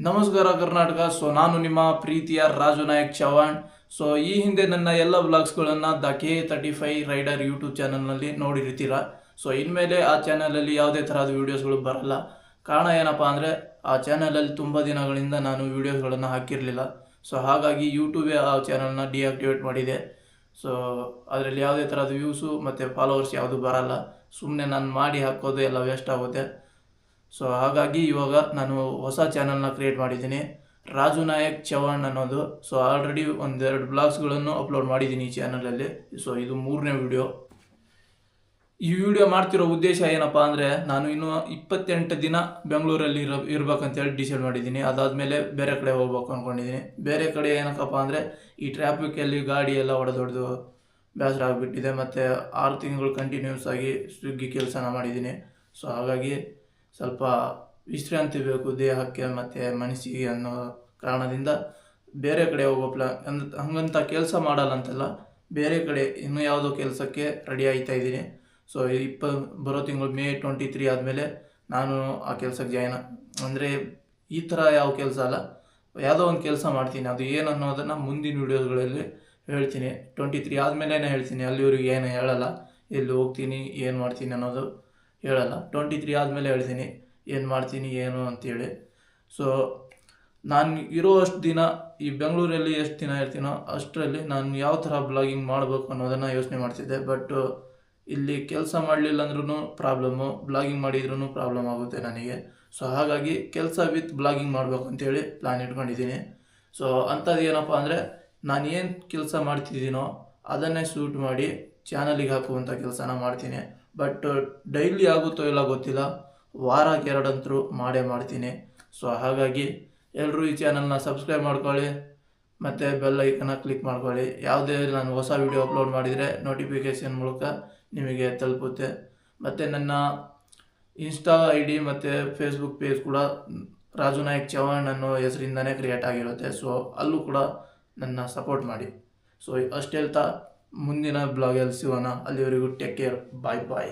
ನಮಸ್ಕಾರ ಕರ್ನಾಟಕ. ನಾನು ನಿಮ್ಮ ಪ್ರೀತಿಯ ರಾಜು ನಾಯಕ್ ಚವಾಣ್. ಈ ಹಿಂದೆ ನನ್ನ ಎಲ್ಲ ವ್ಲಾಗ್ಸ್ಗಳನ್ನು ದ K35 ರೈಡರ್ ಯೂಟ್ಯೂಬ್ ಚಾನಲ್ನಲ್ಲಿ ನೋಡಿರ್ತೀರ. ಇನ್ಮೇಲೆ ಆ ಚಾನಲಲ್ಲಿ ಯಾವುದೇ ಥರದ ವೀಡಿಯೋಸ್ಗಳು ಬರಲ್ಲ. ಕಾರಣ ಏನಪ್ಪ ಅಂದರೆ ಆ ಚಾನಲಲ್ಲಿ ತುಂಬ ದಿನಗಳಿಂದ ನಾನು ವೀಡಿಯೋಸ್ಗಳನ್ನು ಹಾಕಿರಲಿಲ್ಲ. ಹಾಗಾಗಿ ಯೂಟ್ಯೂಬೇ ಆ ಚಾನಲ್ನ ಡಿಆಕ್ಟಿವೇಟ್ ಮಾಡಿದೆ. ಅದರಲ್ಲಿ ಯಾವುದೇ ಥರದ ವ್ಯೂಸು ಮತ್ತು ಫಾಲೋವರ್ಸ್ ಯಾವುದು ಬರಲ್ಲ. ಸುಮ್ಮನೆ ನಾನು ಮಾಡಿ ಹಾಕೋದು ಎಲ್ಲ ವೇಸ್ಟ್ ಆಗುತ್ತೆ. ಹಾಗಾಗಿ ಇವಾಗ ನಾನು ಹೊಸ ಚಾನಲ್ನ ಕ್ರಿಯೇಟ್ ಮಾಡಿದ್ದೀನಿ, ರಾಜು ನಾಯಕ್ ಚವಾಣ್ ಅನ್ನೋದು. ಆಲ್ರೆಡಿ ಒಂದೆರಡು ಬ್ಲಾಗ್ಸ್ಗಳನ್ನು ಅಪ್ಲೋಡ್ ಮಾಡಿದ್ದೀನಿ ಈ ಚಾನಲಲ್ಲಿ. ಇದು 3ನೇ ವಿಡಿಯೋ. ಈ ವಿಡಿಯೋ ಮಾಡ್ತಿರೋ ಉದ್ದೇಶ ಏನಪ್ಪ ಅಂದರೆ, ನಾನು ಇನ್ನು 28 ದಿನ ಬೆಂಗಳೂರಲ್ಲಿ ಇರ್ಬೇಕಂತೇಳಿ ಡಿಸೈಡ್ ಮಾಡಿದ್ದೀನಿ. ಅದಾದಮೇಲೆ ಬೇರೆ ಕಡೆ ಹೋಗ್ಬೇಕು ಅಂದ್ಕೊಂಡಿದ್ದೀನಿ. ಬೇರೆ ಕಡೆ ಏನಕ್ಕಪ್ಪ ಅಂದರೆ, ಈ ಟ್ರಾಫಿಕಲ್ಲಿ ಗಾಡಿ ಎಲ್ಲ ಹೊಡೆದೊಡೆದು ಬೇಸರ ಆಗಿಬಿಟ್ಟಿದೆ. ಮತ್ತು 6 ತಿಂಗಳು ಕಂಟಿನ್ಯೂಸ್ ಆಗಿ ಸ್ವಿಗ್ಗಿ ಕೆಲಸನ ಮಾಡಿದ್ದೀನಿ. ಹಾಗಾಗಿ ಸ್ವಲ್ಪ ವಿಶ್ರಾಂತಿ ಬೇಕು ದೇಹಕ್ಕೆ ಮತ್ತು ಮನಸ್ಸಿಗೆ ಅನ್ನೋ ಕಾರಣದಿಂದ ಬೇರೆ ಕಡೆ ಹೋಗೋ ಹಂಗಂತ ಕೆಲಸ ಮಾಡಲ್ಲ ಅಂತಲ್ಲ, ಬೇರೆ ಕಡೆ ಇನ್ನೂ ಯಾವುದೋ ಕೆಲಸಕ್ಕೆ ರೆಡಿ ಆಗ್ತಾ ಇದ್ದೀನಿ. ಬರೋ ತಿಂಗಳು May 23 ಆದಮೇಲೆ ನಾನು ಆ ಕೆಲಸಕ್ಕೆ ಜಾಯ್ನ್. ಅಂದರೆ ಈ ಥರ ಯಾವ ಕೆಲಸ ಅಲ್ಲ, ಯಾವುದೋ ಒಂದು ಕೆಲಸ ಮಾಡ್ತೀನಿ. ಅದು ಏನು ಅನ್ನೋದನ್ನು ಮುಂದಿನ ವೀಡಿಯೋಸ್ಗಳಲ್ಲಿ ಹೇಳ್ತೀನಿ. 23 ಆದಮೇಲೆ ಹೇಳ್ತೀನಿ, ಅಲ್ಲಿವರೆಗೆ ಏನು ಹೇಳಲ್ಲ. ಎಲ್ಲಿ ಹೋಗ್ತೀನಿ ಏನು ಮಾಡ್ತೀನಿ ಅನ್ನೋದು ಹೇಳಲ್ಲ. 23 ಆದಮೇಲೆ ಹೇಳ್ತೀನಿ ಏನು ಮಾಡ್ತೀನಿ ಏನು ಅಂತೇಳಿ. ನಾನು ಇರೋಷ್ಟು ದಿನ ಈ ಬೆಂಗಳೂರಲ್ಲಿ ಎಷ್ಟು ದಿನ ಇರ್ತೀನೋ ಅಷ್ಟರಲ್ಲಿ ನಾನು ಯಾವ ಥರ ಬ್ಲಾಗಿಂಗ್ ಮಾಡಬೇಕು ಅನ್ನೋದನ್ನು ಯೋಚನೆ ಮಾಡ್ತಿದ್ದೆ. ಬಟ್ ಇಲ್ಲಿ ಕೆಲಸ ಮಾಡಲಿಲ್ಲ ಅಂದ್ರೂ ಪ್ರಾಬ್ಲಮ್ಮು, ಬ್ಲಾಗಿಂಗ್ ಮಾಡಿದ್ರೂ ಪ್ರಾಬ್ಲಮ್ ಆಗುತ್ತೆ ನನಗೆ. ಹಾಗಾಗಿ ಕೆಲಸ ವಿತ್ ಬ್ಲಾಗಿಂಗ್ ಮಾಡಬೇಕು ಅಂತೇಳಿ ಪ್ಲ್ಯಾನ್ ಇಟ್ಕೊಂಡಿದ್ದೀನಿ. ಅಂಥದ್ದು ಏನಪ್ಪ ಅಂದರೆ, ನಾನು ಏನು ಕೆಲಸ ಮಾಡ್ತಿದ್ದೀನೋ ಅದನ್ನೇ ಶೂಟ್ ಮಾಡಿ ಚಾನಲಿಗೆ ಹಾಕುವಂಥ ಕೆಲಸನ ಮಾಡ್ತೀನಿ. ಬಟ್ ಡೈಲಿ ಆಗುತ್ತೋ ಇಲ್ಲ ಗೊತ್ತಿಲ್ಲ, ವಾರಕ್ಕೆ 2 ಅಂತೂ ಮಾಡೇ ಮಾಡ್ತೀನಿ. ಹಾಗಾಗಿ ಎಲ್ಲರೂ ಈ ಚಾನಲ್ನ ಸಬ್ಸ್ಕ್ರೈಬ್ ಮಾಡ್ಕೊಳ್ಳಿ ಮತ್ತು ಬೆಲ್ ಐಕನ್ನ ಕ್ಲಿಕ್ ಮಾಡ್ಕೊಳ್ಳಿ. ಯಾವುದೇ ನಾನು ಹೊಸ ವೀಡಿಯೋ ಅಪ್ಲೋಡ್ ಮಾಡಿದರೆ ನೋಟಿಫಿಕೇಷನ್ ಮೂಲಕ ನಿಮಗೆ ತಲುಪುತ್ತೆ. ಮತ್ತು ನನ್ನ ಇನ್ಸ್ಟಾ ID ಮತ್ತು ಫೇಸ್ಬುಕ್ ಪೇಜ್ ಕೂಡ ರಾಜು ನಾಯಕ್ ಚವಾಣ್ ಅನ್ನೋ ಹೆಸರಿಂದನೇ ಕ್ರಿಯೇಟ್ ಆಗಿರುತ್ತೆ. ಅಲ್ಲೂ ಕೂಡ ನನ್ನ ಸಪೋರ್ಟ್ ಮಾಡಿ. ಅಷ್ಟು ಹೇಳ್ತಾ ಮುಂದಿನ ಬ್ಲಾಗಲ್ಲಿ ಸಿಗೋಣ. ಅಲ್ಲಿವರೆಗೂ ಟೇಕ್ ಕೇರ್, ಬಾಯ್ ಬಾಯ್.